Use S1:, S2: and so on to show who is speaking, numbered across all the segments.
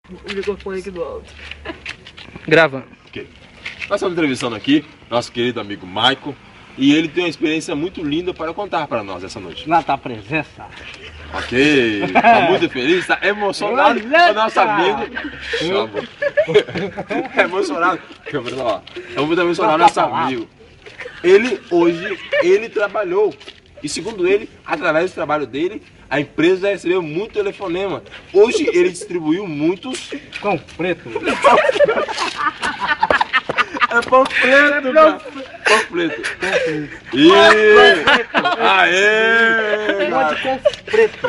S1: o microfone aqui do alto.
S2: Gravando.
S3: Ok. Nós estamos entrevistando aqui nosso querido amigo Maico. E ele tem uma experiência muito linda para contar para nós essa noite.
S4: Na tua presença.
S3: Ok, está muito feliz, está emocionado com o nosso amigo. É emocionado. Estamos muito emocionado com nosso amigo. Ele trabalhou. E segundo ele, através do trabalho dele, a empresa já recebeu muito telefonema. Hoje ele distribuiu muitos...
S4: Com preto.
S3: É pão preto, cara. Pão preto. E... Aê!
S4: Um monte de com preto.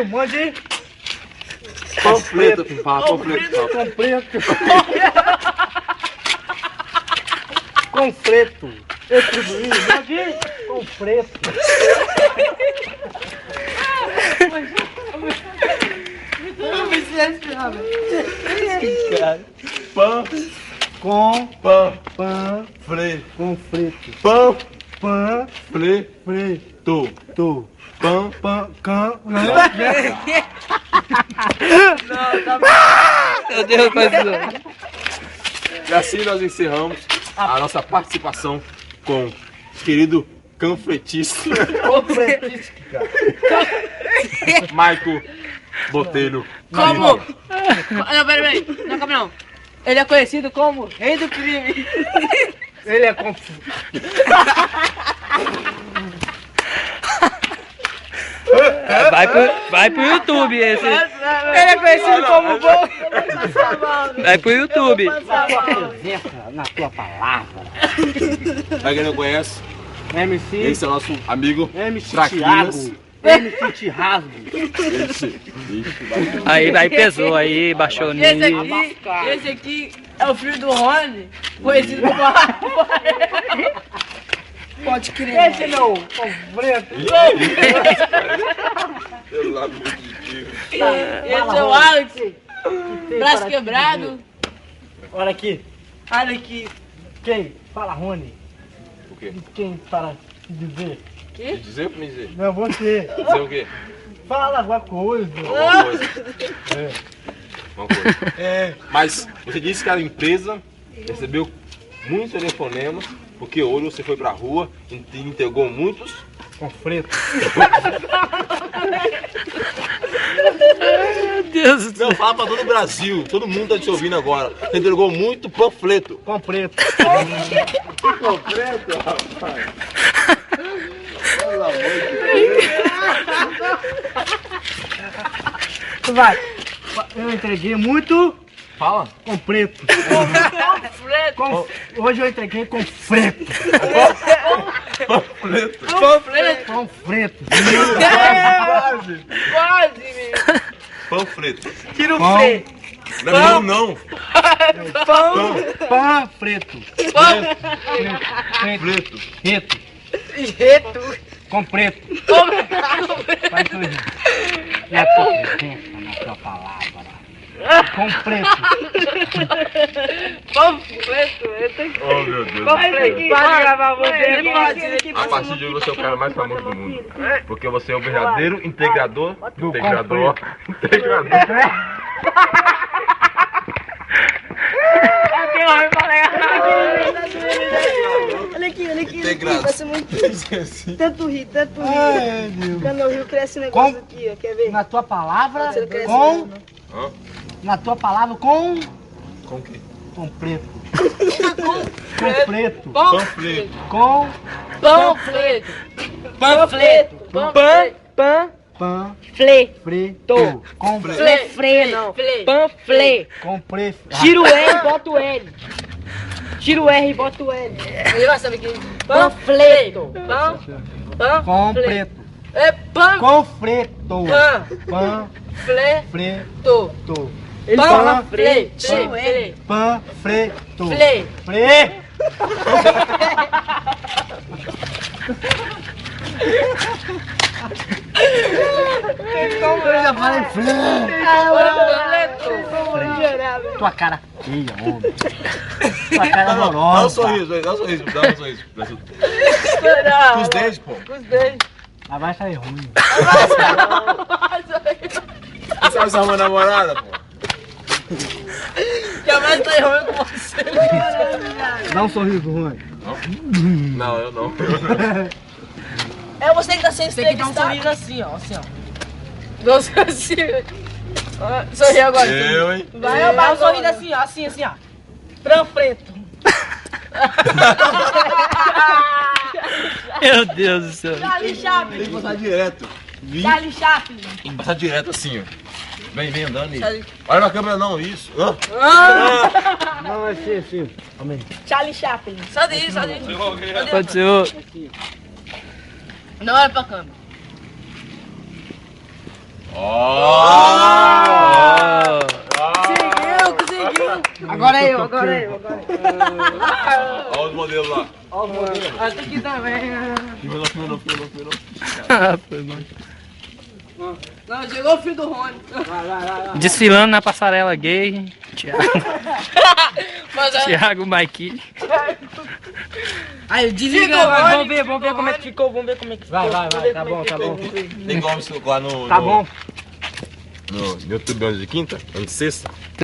S4: Um monte de...
S3: Pão preto. Pão preto.
S4: Com preto. Com preto. Eu distribuí um monte de com preto.
S3: Pão.
S4: Com
S3: Pão.
S4: pão.
S3: Preto.
S4: Com preto.
S3: Pão.
S4: Pão.
S3: Preto.
S4: Preto. Tu.
S3: Pão.
S4: Pão. Cão.
S1: Não, tá bom.
S2: Meu Deus, mas...
S3: E assim nós encerramos a nossa participação com o querido canfletista Maico Botelho.
S1: Como? Não, peraí. Não, calma não. Ele é conhecido como Rei do Crime.
S4: Ele é com...
S2: Vai pro YouTube esse.
S1: Ele é conhecido como Bom.
S2: Vai pro YouTube.
S4: Na tua presença, na tua palavra.
S3: Pra quem não conhece,
S4: MC.
S3: esse é o nosso amigo
S4: MC
S3: Traquinas.
S4: Thiago. MC Tirrasgo.
S2: Aí pesou, aí baixou o nível.
S1: Esse aqui é o filho do Rony, conhecido como Pode crer.
S4: Esse não, com preto.
S3: Pelo amor de Deus.
S1: Esse é o Alex, braço quebrado.
S4: Olha aqui.
S1: Olha aqui.
S4: Quem? Fala, Rony.
S3: O quê?
S4: Quem para te dizer?
S3: Me dizer ou me dizer?
S4: Não, você.
S3: Dizer o quê?
S4: Fala alguma coisa.
S3: Alguma coisa. Uma coisa. Mas você disse que a empresa recebeu muitos telefonemas, porque hoje você foi pra rua e entregou muitos.
S4: Com preto.
S2: Meu Deus do céu.
S3: Não, fala pra todo o Brasil, todo mundo tá te ouvindo agora. Você entregou muito panfleto.
S4: Com preto.
S3: Com preto, rapaz. Pelo amor de Deus.
S4: Vai. Eu entreguei muito
S3: Fala.
S4: com preto.
S1: Panfleto.
S4: Hoje eu entreguei com preto.
S3: Panfleto.
S1: Panfleto.
S4: Com preto.
S3: Quase.
S1: Quase, menino.
S3: Panfleto.
S1: Tira o
S4: Pão.
S1: freio.
S3: Não, não.
S1: Pão.
S4: Pão preto.
S1: Pão.
S3: Preto.
S4: Preto.
S1: Reto.
S4: Com preto. Vai tudo. E a tua presença na tua palavra. Com preto.
S1: Panfleto. Eu tenho que...
S3: Oh, meu Deus.
S1: Panfleto. Pode gravar você. Pode.
S3: A partir de hoje você é o cara mais famoso do mundo. Porque você é o verdadeiro integrador. Integrador.
S5: Olha aqui, vai
S3: Integrador.
S5: ser muito tanto rir.
S4: Ai, Deus.
S5: Quando eu rio, cresce um negócio
S4: Com-
S5: aqui, ó, quer ver?
S4: Na tua palavra,
S5: Você não cresce
S4: com...
S5: não.
S3: Hã?
S4: Na tua palavra, com...
S3: Com o quê?
S4: Com preto. Com preto.
S3: Panfleto.
S4: Com...
S1: Panfleto. Panfleto. Panfleto.
S4: Pão.
S1: Flê.
S4: Preto. Com preto.
S1: Flê. Flê, não. Panfleto.
S4: Com preto.
S1: Tira o R e bota o L. Tira o R e bota o L. Ele vai saber que... Panfleto.
S4: Com preto.
S1: É pan...
S4: Com preto.
S1: Pan.
S4: Pão.
S1: Flê.
S4: Preto.
S1: Ele
S4: Pão.
S1: fala flê. Flê.
S4: Pão. Preto.
S1: Flê.
S4: Pre. Eu já falei frango. Tua cara feia, homem. Tua cara
S3: Dá um
S4: horrorosa.
S3: sorriso aí, dá um sorriso. Com os dentes, pô.
S4: Mas vai sair ruim.
S3: Você sabe se é uma namorada, pô?
S1: Jamais tá errando com você.
S4: Dá um sorriso ruim.
S3: Não, eu não.
S1: É você que tá sem
S5: Tem que dar um
S1: entrevistado.
S5: sorriso assim, ó. Assim, ó.
S1: Nossa, assim. Sorri agora.
S3: Eu, hein?
S5: Vai, dá um sorriso assim, ó. Assim, assim, ó. Pra frente.
S2: Meu Deus do céu.
S5: Charlie Chaplin.
S3: Tem que passar direto.
S5: Charlie Chaplin.
S3: Tem que passar direto assim, ó. Vem andando aí. Olha na câmera não, isso.
S4: Não, assim. Amém.
S5: Charlie Chaplin.
S1: Só disso, só disso.
S2: Pode ser o...
S1: Não olha pra câmera. Conseguiu.
S5: Agora é eu, agora é eu.
S3: Olha os modelos lá.
S1: Essa aqui também.
S3: Filma não.
S2: Ah, foi mal.
S1: Não, chegou o filho do Rony.
S2: Desfilando na passarela gay.
S1: Mas
S2: Thiago Maiki.
S1: aí, desliga. Vamos ver como é que ficou. Vamos ver como é que ficou.
S4: Vai. Tá bom.
S3: Tem como você lá no...
S4: Tá bom.
S3: No YouTube 11 de quinta? 11 de sexta?